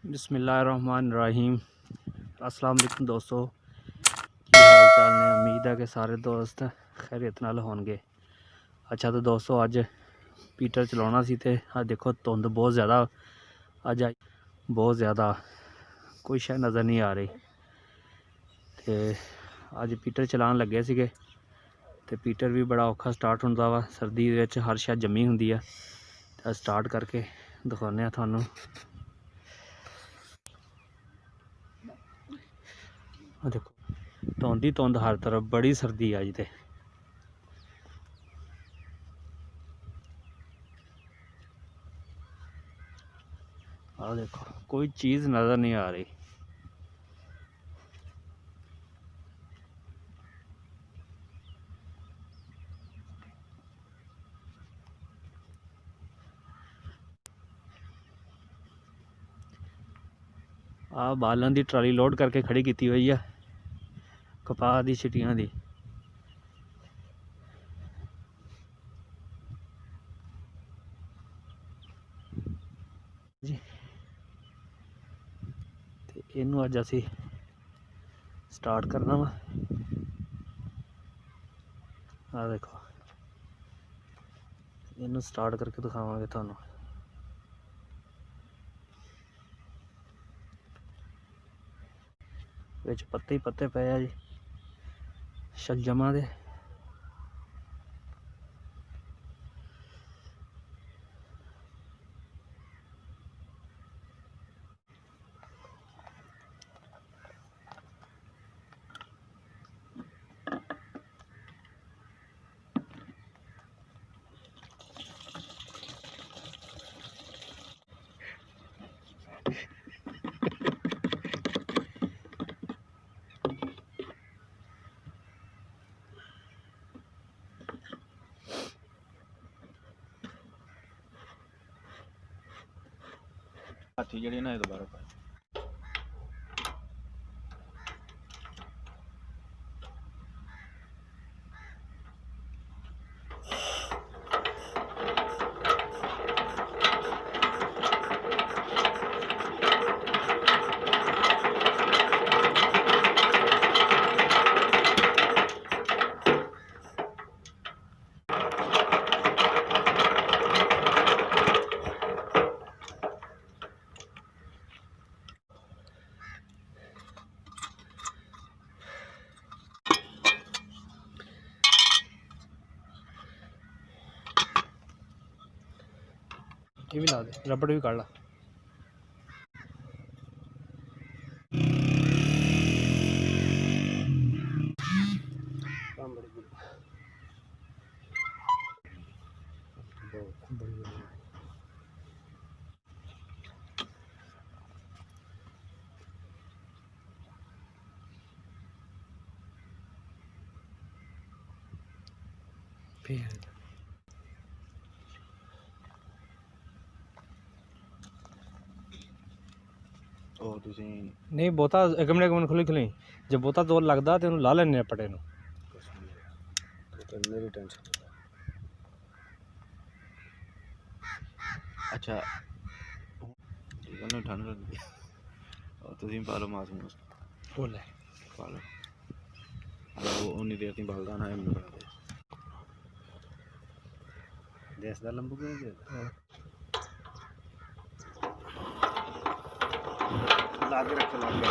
बिस्मिल्लाहिर्रहमानिर्रहीम। अस्सलाम वालेकुम दोस्तों, की हाल चाल ने। उम्मीद है कि सारे दोस्त खैरियत नाल होणगे। अच्छा तो दोस्तों अज पीटर चलाना सी ते अज देखो धुंध बहुत ज़्यादा अज आई, बहुत ज़्यादा कोई शय नज़र नहीं आ रही। तो अज पीटर चलान लगे सीगे ते पीटर भी बड़ा औखा स्टार्ट होंदा वा। सर्दी विच हर शय जमी हुंदी है। तो स्टार्ट करके दिखाने आ तुहानूं। देखो धुंध ही धुंध हर तरफ, बड़ी सर्दी अज ते। आ देखो कोई चीज़ नज़र नहीं आ रही। आ बालन की ट्राली लोड करके खड़ी की हुई है कपाह की छिटियां की। जी इनू अज असी स्टार्ट करना वा। आ देखो इनू स्टार्ट करके दिखावांगे तुहानू। विच पत्ते ही पत्ते पे आ जी शलजमा दे। हाथी जड़ी ना दोबारा पाए। ये भी ला दे, रबड़ भी काट ला। नहीं बहुता एक मिनट खुली खुली जो बहुता जोर लगता तो ला लेने पटे नूं। मेरी टेंशन। अच्छा ठंड लगती है और तुम पा लो मास मूस बोले पा लो। वो उन्नी देर तीन बलदा ना है बना दे देश दा लंबू क्यों दे लागे रख लागे